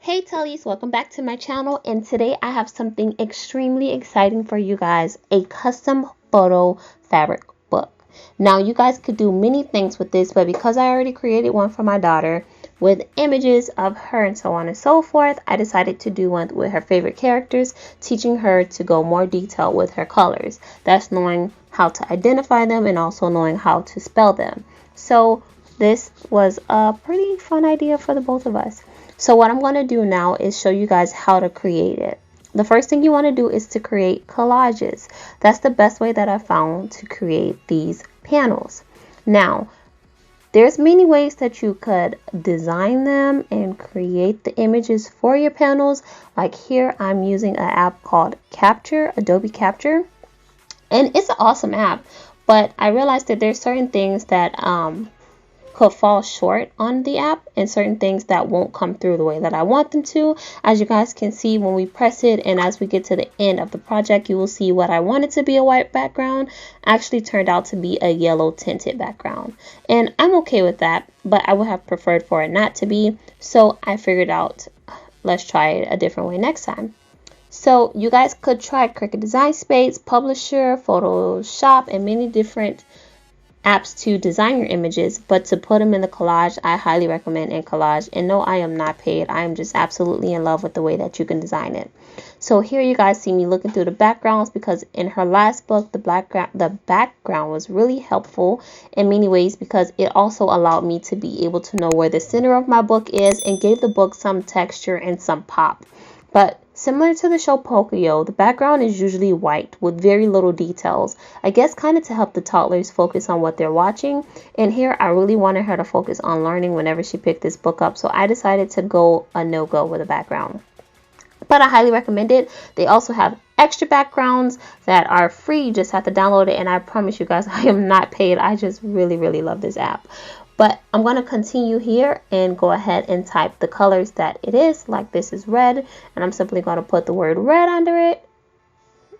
Hey Tellies, welcome back to my channel, and today I have something extremely exciting for you guys, a custom photo fabric book. Now you guys could do many things with this, but because I already created one for my daughter with images of her and so on and so forth, I decided to do one with her favorite characters, teaching her to go more detailed with her colors. That's knowing how to identify them and also knowing how to spell them. So this was a pretty fun idea for the both of us. So what I'm going to do now is show you guys how to create it. The first thing you want to do is to create collages. That's the best way that I found to create these panels. Now, there's many ways that you could design them and create the images for your panels. Like here, I'm using an app called Capture, Adobe Capture. And it's an awesome app, but I realized that there's certain things that could fall short on the app and certain things that won't come through the way that I want them to. As you guys can see when we press it, and as we get to the end of the project, you will see what I wanted to be a white background actually turned out to be a yellow tinted background. And I'm okay with that, but I would have preferred for it not to be. So I figured out, let's try it a different way next time. So you guys could try Cricut Design Space, Publisher, Photoshop, and many different apps to design your images, but to put them in the collage, I highly recommend in Collage. And no, I am not paid. I am just absolutely in love with the way that you can design it. So here you guys see me looking through the backgrounds, because in her last book, the background was really helpful in many ways, because it also allowed me to be able to know where the center of my book is and gave the book some texture and some pop. But similar to the show Pocoyo, the background is usually white with very little details. I guess kind of to help the toddlers focus on what they're watching. And here I really wanted her to focus on learning whenever she picked this book up. So I decided to go a no-go with a background. But I highly recommend it. They also have extra backgrounds that are free. You just have to download it. And I promise you guys, I am not paid. I just really love this app. But I'm going to continue here and go ahead and type the colors that it is. Like this is red, and I'm simply going to put the word red under it.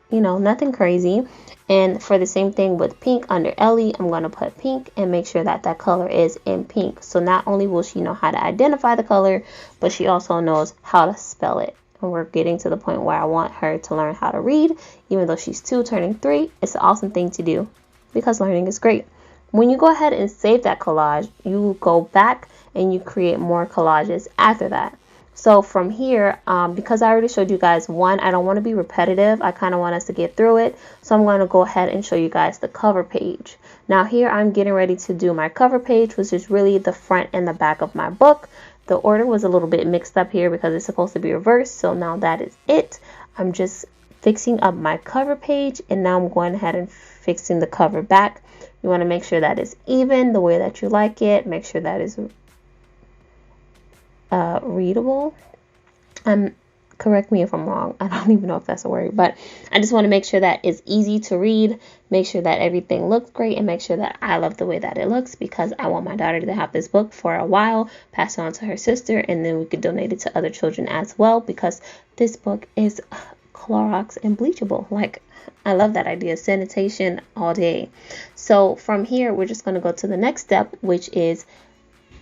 You know, nothing crazy. And for the same thing with pink under Ellie, I'm going to put pink and make sure that that color is in pink. So not only will she know how to identify the color, but she also knows how to spell it. And we're getting to the point where I want her to learn how to read, even though she's 2 turning 3. It's an awesome thing to do because learning is great. When you go ahead and save that collage, you go back and you create more collages after that. So from here, because I already showed you guys one, I don't want to be repetitive. I kind of want us to get through it. So I'm going to go ahead and show you guys the cover page. Now here I'm getting ready to do my cover page, which is really the front and the back of my book. The order was a little bit mixed up here because it's supposed to be reversed. So now that is it. I'm just fixing up my cover page, and now I'm going ahead and fixing the cover back. You want to make sure that it's even the way that you like it. Make sure that is readable. Correct me if I'm wrong. I don't even know if that's a word, but I just want to make sure that it's easy to read. Make sure that everything looks great, and make sure that I love the way that it looks, because I want my daughter to have this book for a while, pass it on to her sister, and then we could donate it to other children as well, because this book is Clorox and bleachable. Like, I love that idea. Sanitation all day. So from here, we're just going to go to the next step, which is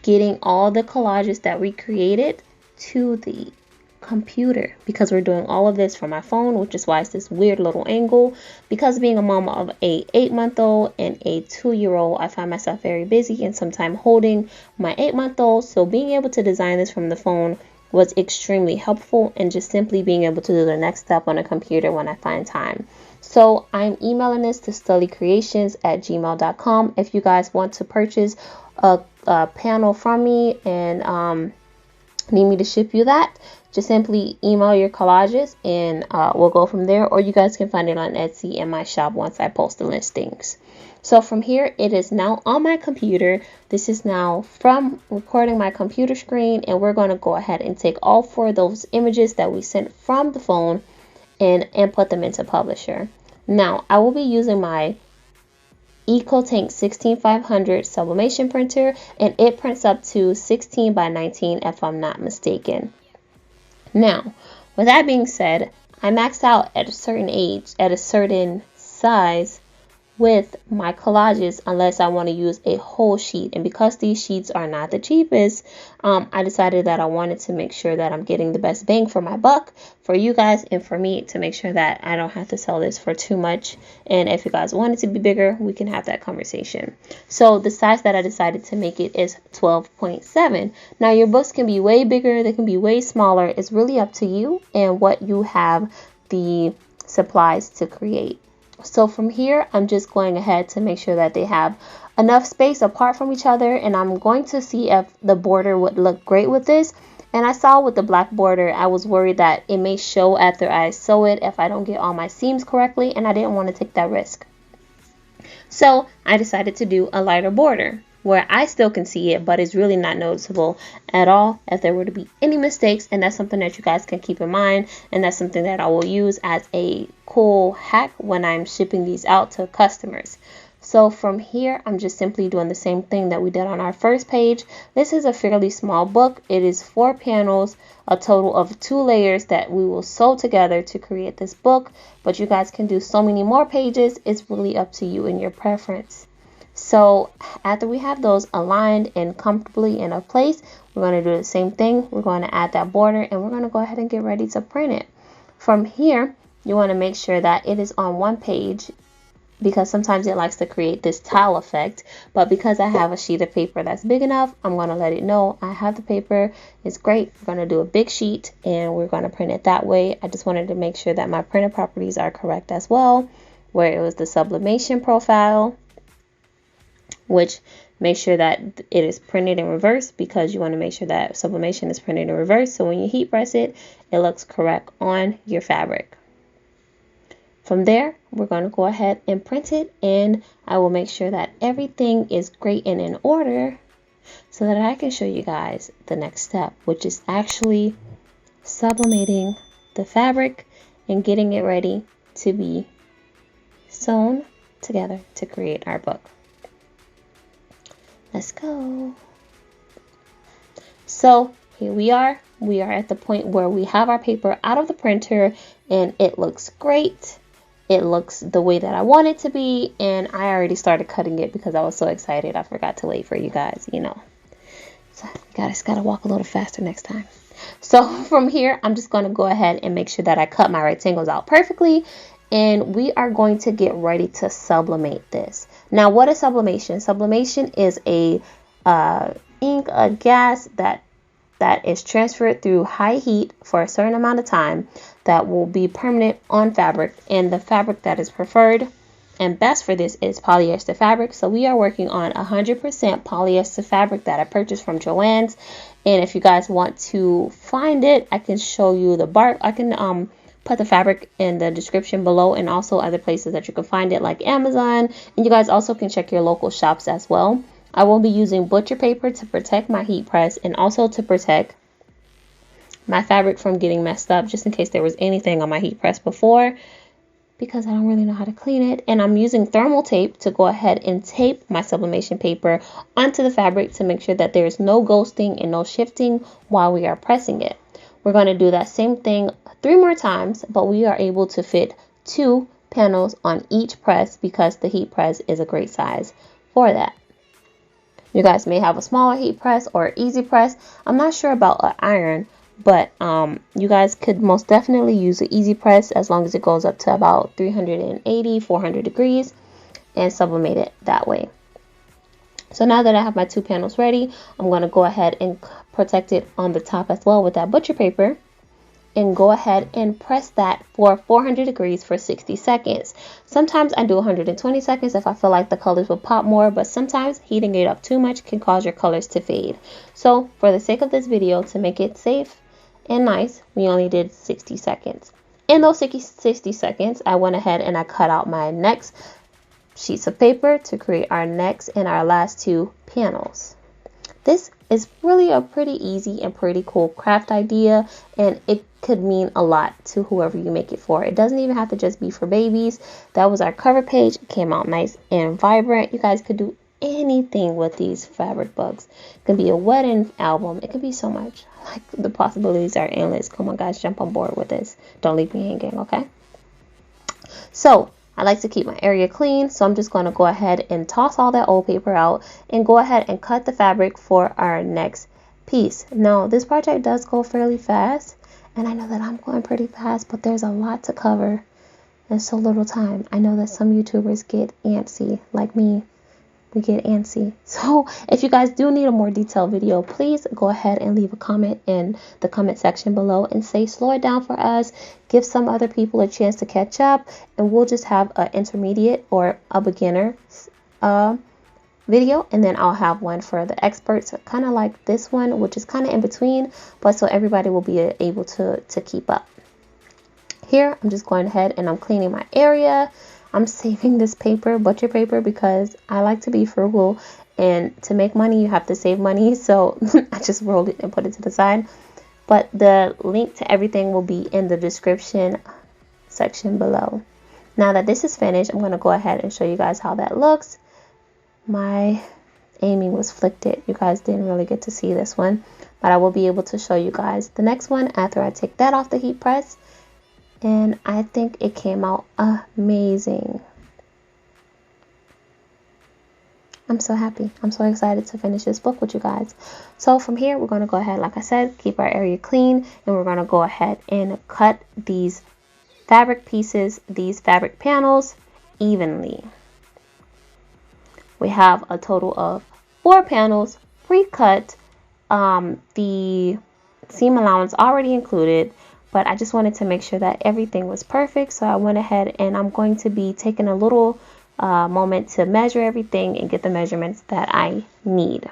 getting all the collages that we created to the computer, because we're doing all of this from my phone, which is why it's this weird little angle. Because being a mama of a 8-month-old and a 2-year-old, I find myself very busy and sometimes holding my 8-month-old. So being able to design this from the phone was extremely helpful, and just simply being able to do the next step on a computer when I find time. So I'm emailing this to sullycreations@gmail.com. If you guys want to purchase a panel from me and need me to ship you that, just simply email your collages and we'll go from there. Or you guys can find it on Etsy and my shop once I post the listings. So from here, it is now on my computer. This is now from recording my computer screen, and we're going to go ahead and take all 4 of those images that we sent from the phone and put them into Publisher. Now I will be using my EcoTank 16500 sublimation printer, and it prints up to 16 by 19 if I'm not mistaken. Now, with that being said, I maxed out at a certain age, at a certain size, with my collages unless I want to use a whole sheet. And because these sheets are not the cheapest, I decided that I wanted to make sure that I'm getting the best bang for my buck for you guys and for me, to make sure that I don't have to sell this for too much. And if you guys want it to be bigger, we can have that conversation. So the size that I decided to make it is 12.7. Now your books can be way bigger, they can be way smaller. It's really up to you and what you have the supplies to create. So from here, I'm just going ahead to make sure that they have enough space apart from each other, and I'm going to see if the border would look great with this. And I saw with the black border, I was worried that it may show after I sew it if I don't get all my seams correctly, and I didn't want to take that risk. So I decided to do a lighter border where I still can see it, but it's really not noticeable at all if there were to be any mistakes. And that's something that you guys can keep in mind, and that's something that I will use as a cool hack when I'm shipping these out to customers. So from here, I'm just simply doing the same thing that we did on our first page. This is a fairly small book. It is 4 panels, a total of 2 layers that we will sew together to create this book. But you guys can do so many more pages. It's really up to you and your preference. So after we have those aligned and comfortably in a place, we're going to do the same thing. We're going to add that border, and we're going to go ahead and get ready to print it. From here, you want to make sure that it is on one page, because sometimes it likes to create this tile effect. But because I have a sheet of paper that's big enough, I'm going to let it know I have the paper. It's great. We're going to do a big sheet and we're going to print it that way. I just wanted to make sure that my printer properties are correct as well, where it was the sublimation profile, which make sure that it is printed in reverse, because you want to make sure that sublimation is printed in reverse. So when you heat press it, it looks correct on your fabric. From there, we're going to go ahead and print it, and I will make sure that everything is great and in order so that I can show you guys the next step, which is actually sublimating the fabric and getting it ready to be sewn together to create our book. Let's go. So here we are. We are at the point where we have our paper out of the printer and it looks great. It looks the way that I want it to be, and I already started cutting it because I was so excited. I forgot to wait for you guys, you know. So you guys gotta walk a little faster next time. So from here, I'm just going to go ahead and make sure that I cut my rectangles out perfectly, and we are going to get ready to sublimate this. Now, what is sublimation? Sublimation is a gas that is transferred through high heat for a certain amount of time that will be permanent on fabric, and the fabric that is preferred and best for this is polyester fabric. So we are working on 100% polyester fabric that I purchased from Joann's, and if you guys want to find it, I can show you the bark. I can put the fabric in the description below, and also other places that you can find it like Amazon, and you guys also can check your local shops as well. I will be using butcher paper to protect my heat press and also to protect my fabric from getting messed up, just in case there was anything on my heat press before, because I don't really know how to clean it. And I'm using thermal tape to go ahead and tape my sublimation paper onto the fabric to make sure that there's no ghosting and no shifting while we are pressing it. We're going to do that same thing 3 more times, but we are able to fit 2 panels on each press because the heat press is a great size for that. You guys may have a smaller heat press or easy press. I'm not sure about an iron, but you guys could most definitely use an easy press as long as it goes up to about 380, 400 degrees, and sublimate it that way. So now that I have my 2 panels ready, I'm going to go ahead and protect it on the top as well with that butcher paper, and go ahead and press that for 400 degrees for 60 seconds. Sometimes I do 120 seconds if I feel like the colors will pop more, but sometimes heating it up too much can cause your colors to fade. So for the sake of this video, to make it safe and nice, we only did 60 seconds. In those 60 seconds, I went ahead and I cut out my next sheets of paper to create our next and our last 2 panels. This is really a pretty easy and pretty cool craft idea, and it could mean a lot to whoever you make it for. It doesn't even have to just be for babies. That was our cover page. It came out nice and vibrant. You guys could do anything with these fabric books. It could be a wedding album. It could be so much. Like, the possibilities are endless. Come on, guys, jump on board with this. Don't leave me hanging, okay? So I like to keep my area clean, so I'm just going to go ahead and toss all that old paper out and go ahead and cut the fabric for our next piece. Now, this project does go fairly fast, and I know that I'm going pretty fast, but there's a lot to cover in so little time. I know that some YouTubers get antsy, like me. We get antsy. So if you guys do need a more detailed video, please go ahead and leave a comment in the comment section below and say slow it down for us, give some other people a chance to catch up, and we'll just have an intermediate or a beginner video, and then I'll have one for the experts, kind of like this one, which is kind of in between, but so everybody will be able to keep up. Here I'm just going ahead and I'm cleaning my area. I'm saving this paper, butcher paper, because I like to be frugal, and to make money you have to save money, so I just rolled it and put it to the side. But the link to everything will be in the description section below. Now that this is finished, I'm going to go ahead and show you guys how that looks. My aiming was flicked it. You guys didn't really get to see this one, but I will be able to show you guys the next one after I take that off the heat press. And I think it came out amazing. I'm so happy. I'm so excited to finish this book with you guys. So from here, we're going to go ahead, like I said, keep our area clean, and we're going to go ahead and cut these fabric pieces, these fabric panels, evenly. We have a total of 4 panels pre-cut. The seam allowance already included, but I just wanted to make sure that everything was perfect, so I went ahead and I'm going to be taking a little moment to measure everything and get the measurements that I need.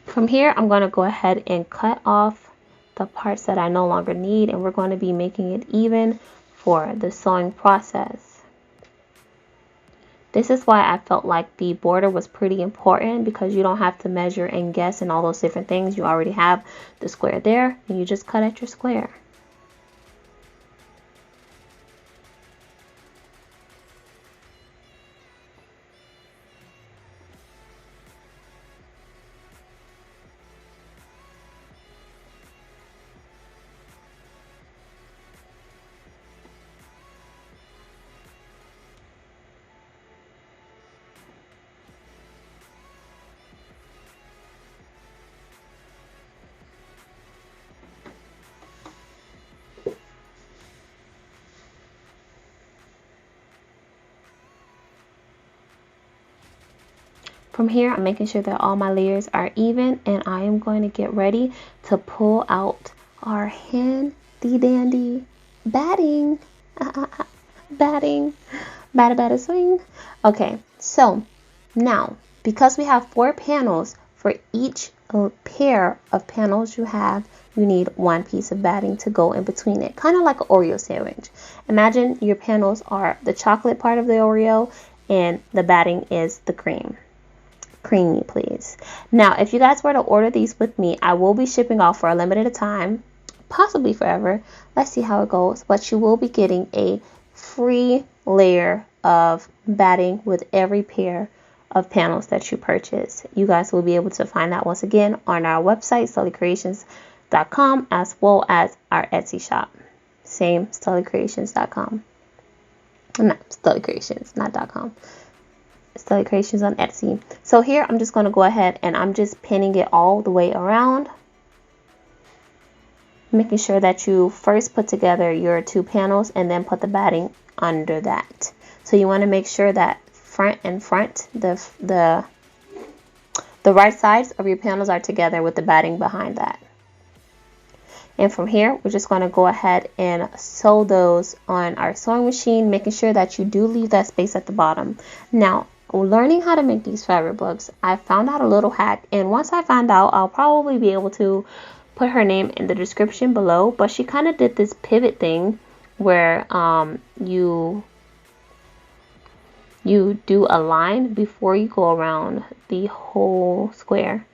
From here, I'm going to go ahead and cut off the parts that I no longer need, and we're going to be making it even for the sewing process. This is why I felt like the border was pretty important, because you don't have to measure and guess and all those different things. You already have the square there, and you just cut at your square. From here, I'm making sure that all my layers are even, and I am going to get ready to pull out our handy dandy batting. Batting. Batter swing. Okay, so now, because we have 4 panels, for each pair of panels you have, you need 1 piece of batting to go in between it, kind of like an Oreo sandwich. Imagine your panels are the chocolate part of the Oreo, and the batting is the cream. Creamy, please. Now, if you guys were to order these with me, I will be shipping off for a limited time, possibly forever. Let's see how it goes. But you will be getting a free layer of batting with every pair of panels that you purchase. You guys will be able to find that once again on our website, sullycreations.com, as well as our Etsy shop. Same, sullycreations.com. Not Sully Creations, not .com. Sully Creations on Etsy. So here I'm just going to go ahead and I'm just pinning it all the way around, making sure that you first put together your 2 panels and then put the batting under that. So you want to make sure that front and front, the right sides of your panels are together with the batting behind that. And from here, we're just going to go ahead and sew those on our sewing machine, making sure that you do leave that space at the bottom. Now, learning how to make these fabric books, I found out a little hack, and once I find out, I'll probably be able to put her name in the description below. But she kind of did this pivot thing where you do a line before you go around the whole square.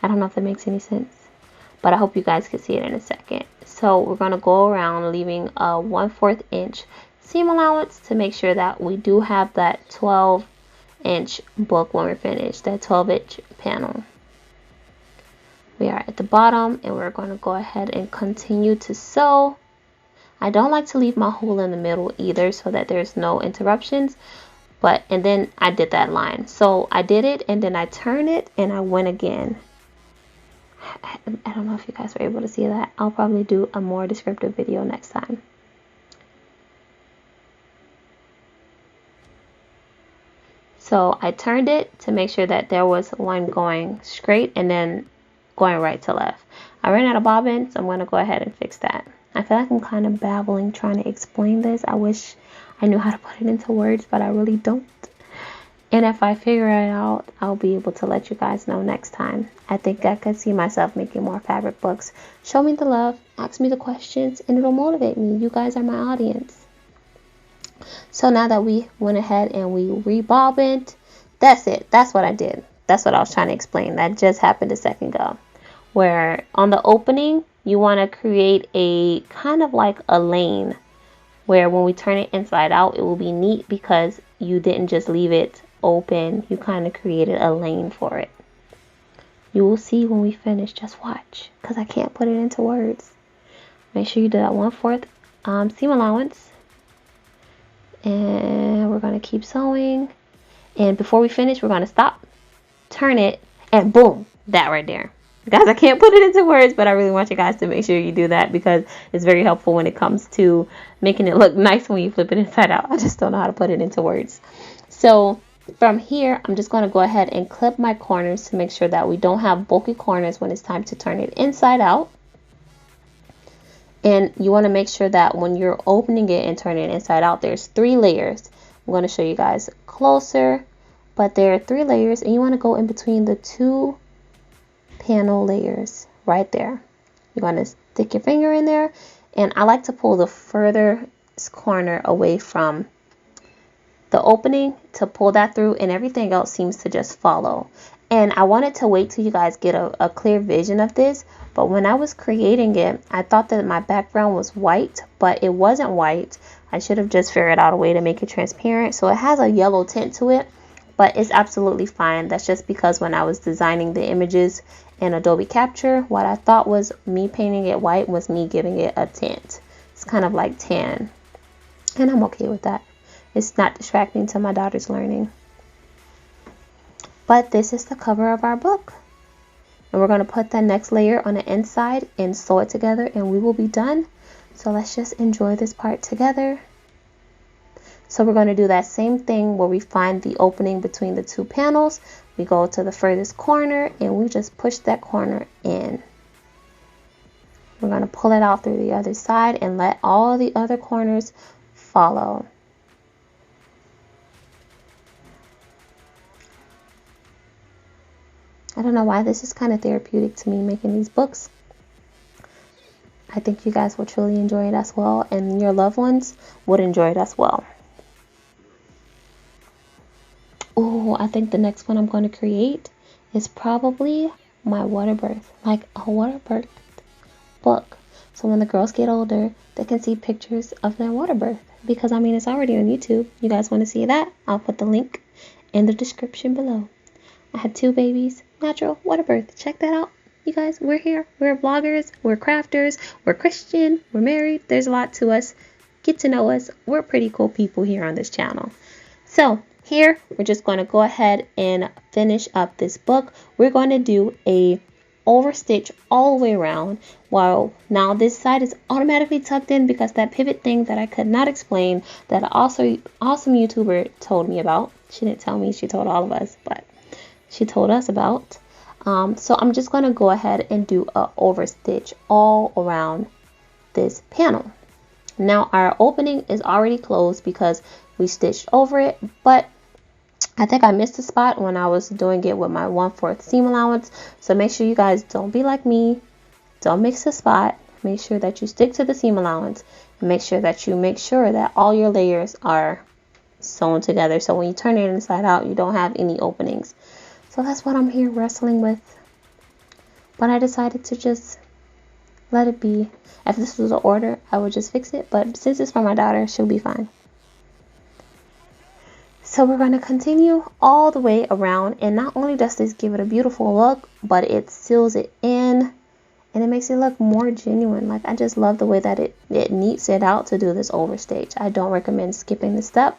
I don't know if that makes any sense, but I hope you guys can see it in a second. So we're going to go around leaving a 1/4 inch seam allowance to make sure that we do have that 12-inch book when we're finished, that 12-inch panel. We are at the bottom, and we're going to go ahead and continue to sew. I don't like to leave my hole in the middle either, so that there's no interruptions. And then I did that line. So I did it, and then I turn it, and I went again. I don't know if you guys were able to see that. I'll probably do a more descriptive video next time. So I turned it to make sure that there was one going straight and then going right to left. I ran out of bobbin, so I'm going to go ahead and fix that. I feel like I'm kind of babbling trying to explain this. I wish I knew how to put it into words, but I really don't. And if I figure it out, I'll be able to let you guys know next time. I think I could see myself making more fabric books. Show me the love, ask me the questions, and it'll motivate me. You guys are my audience. So now that we went ahead and we rebobbined, that's it. That's what I did. That's what I was trying to explain. That just happened a second ago. Where on the opening, you want to create a kind of like a lane. Where when we turn it inside out, it will be neat because you didn't just leave it open. You kind of created a lane for it. You will see when we finish. Just watch. Because I can't put it into words. Make sure you do that 1/4 seam allowance. And we're going to keep sewing. And before we finish, we're going to stop, turn it, and boom, that right there. Guys, I can't put it into words, but I really want you guys to make sure you do that because it's very helpful when it comes to making it look nice when you flip it inside out. I just don't know how to put it into words. So from here, I'm just going to go ahead and clip my corners to make sure that we don't have bulky corners when it's time to turn it inside out. And you want to make sure that when you're opening it and turning it inside out, there's 3 layers. I'm going to show you guys closer, but there are 3 layers, and you want to go in between the 2 panel layers right there. You're going to stick your finger in there, and I like to pull the furthest corner away from the opening to pull that through, and everything else seems to just follow. And I wanted to wait till you guys get a clear vision of this, but when I was creating it, I thought that my background was white, but it wasn't white. I should have just figured out a way to make it transparent. So it has a yellow tint to it, but it's absolutely fine. That's just because when I was designing the images in Adobe Capture, what I thought was me painting it white was me giving it a tint. It's kind of like tan, and I'm okay with that. It's not distracting to my daughter's learning. But this is the cover of our book. And we're going to put the next layer on the inside and sew it together, and we will be done. So let's just enjoy this part together. So we're going to do that same thing where we find the opening between the 2 panels. We go to the furthest corner and we just push that corner in. We're going to pull it out through the other side and let all the other corners follow. I don't know why this is kind of therapeutic to me making these books. I think you guys will truly enjoy it as well, and your loved ones would enjoy it as well. Oh, I think the next one I'm going to create is probably my water birth, like a water birth book. So when the girls get older, they can see pictures of their water birth. Because, I mean, it's already on YouTube. You guys want to see that? I'll put the link in the description below. I had 2 babies, natural water birth. Check that out. You guys, we're here. We're vloggers. We're crafters. We're Christian. We're married. There's a lot to us. Get to know us. We're pretty cool people here on this channel. So here, we're just going to go ahead and finish up this book. We're going to do a overstitch all the way around. While now this side is automatically tucked in because that pivot thing that I could not explain, that also awesome YouTuber told me about. She didn't tell me, she told all of us, but she told us about. So I'm just going to go ahead and do a overstitch all around this panel. Now our opening is already closed because we stitched over it, but I think I missed a spot when I was doing it with my 1/4 seam allowance. So make sure you guys don't be like me. Don't mix the spot. Make sure that you stick to the seam allowance. And make sure that all your layers are sewn together. So when you turn it inside out, you don't have any openings. So that's what I'm here wrestling with. But I decided to just let it be. If this was an order, I would just fix it. But since it's for my daughter, she'll be fine. So we're going to continue all the way around, and not only does this give it a beautiful look, but it seals it in and it makes it look more genuine. Like, I just love the way that it neats it out to do this overstitch. I don't recommend skipping this step,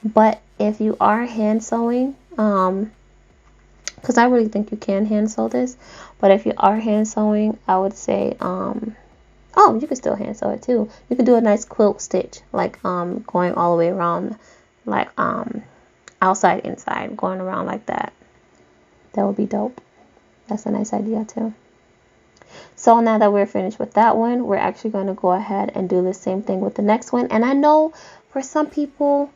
but if you are hand sewing, because I really think you can hand sew this, but if you are hand sewing, I would say oh, you can still hand sew it too. You can do a nice quilt stitch, like going all the way around, like outside inside, going around like that. That would be dope. That's a nice idea too. So now that we're finished with that one, we're actually going to go ahead and do the same thing with the next one. And I know for some people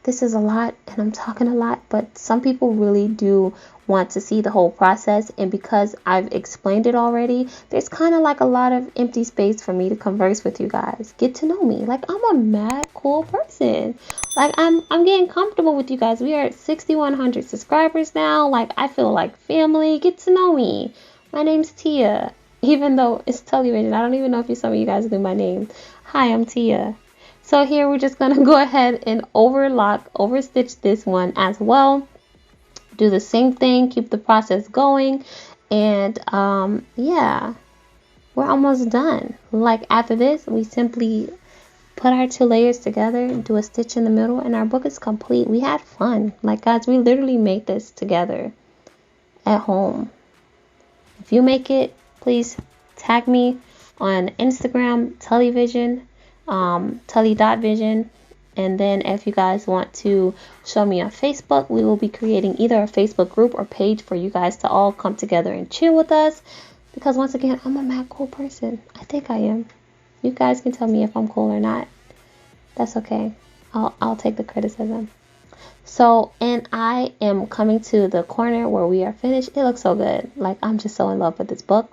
this is a lot and I'm talking a lot, but some people really do want to see the whole process, and because I've explained it already, there's kind of like a lot of empty space for me to converse with you guys, get to know me. Like, I'm a mad cool person. Like, I'm getting comfortable with you guys. We are at 6,100 subscribers now. Like, I feel like family. Get to know me. My name's Tia, even though it's television. I don't even know if some of you guys knew my name. Hi, I'm Tia. So here we're just gonna go ahead and overstitch this one as well. Do the same thing, keep the process going, and yeah, we're almost done. Like, after this, we simply put our 2 layers together, do a stitch in the middle, and our book is complete. We had fun. Like, guys, we literally made this together at home. If you make it, please tag me on Instagram, television, telly.vision. And then if you guys want to show me on Facebook, we will be creating either a Facebook group or page for you guys to all come together and chill with us. Because once again, I'm a mad cool person. I think I am. You guys can tell me if I'm cool or not. That's okay. I'll take the criticism. So, and I am coming to the corner where we are finished. It looks so good. Like, I'm just so in love with this book.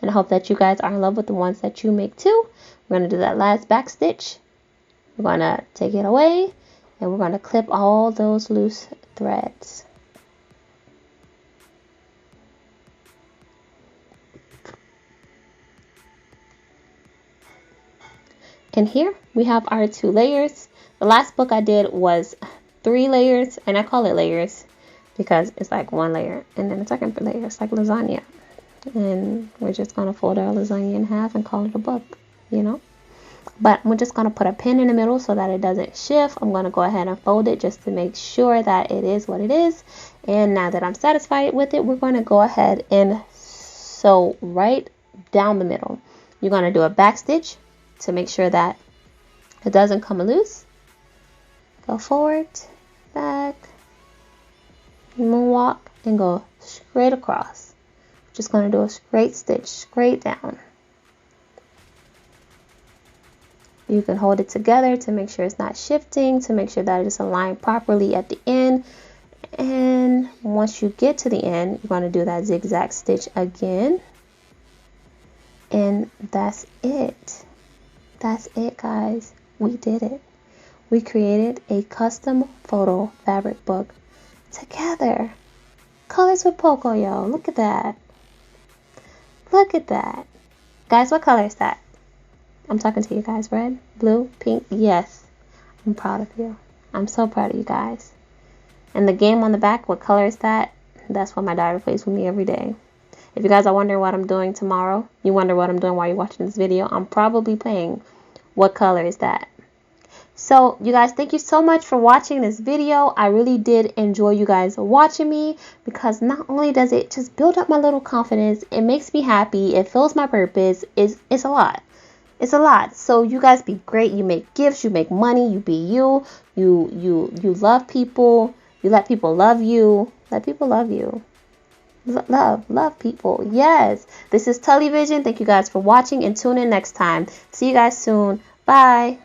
And I hope that you guys are in love with the ones that you make too. We're going to do that last back stitch. We're going to take it away, and we're going to clip all those loose threads. And here we have our 2 layers. The last book I did was 3 layers, and I call it layers because it's like 1 layer and then the second layer. It's like lasagna. And we're just going to fold our lasagna in half and call it a book, you know? But we're just going to put a pin in the middle so that it doesn't shift. I'm going to go ahead and fold it just to make sure that it is what it is. And now that I'm satisfied with it, we're going to go ahead and sew right down the middle. You're going to do a back stitch to make sure that it doesn't come loose. Go forward, back, moonwalk, and go straight across. Just going to do a straight stitch straight down. You can hold it together to make sure it's not shifting, to make sure that it is aligned properly at the end. And once you get to the end, you're going to do that zigzag stitch again. And that's it. That's it, guys. We did it. We created a custom photo fabric book together. Colors with Poco, yo. Look at that. Look at that. Guys, what color is that? I'm talking to you guys. Red, blue, pink. Yes. I'm proud of you. I'm so proud of you guys. And the game on the back, what color is that? That's what my daughter plays with me every day. If you guys are wondering what I'm doing tomorrow, you wonder what I'm doing while you're watching this video, I'm probably playing What Color Is That? So, you guys, thank you so much for watching this video. I really did enjoy you guys watching me, because not only does it just build up my little confidence, it makes me happy, it fills my purpose. It's a lot. It's a lot. So you guys be great. You make gifts, you make money, you be you. You love people. You let people love you. Let people love you. Love people. Yes. This is Television. Thank you guys for watching, and tune in next time. See you guys soon. Bye.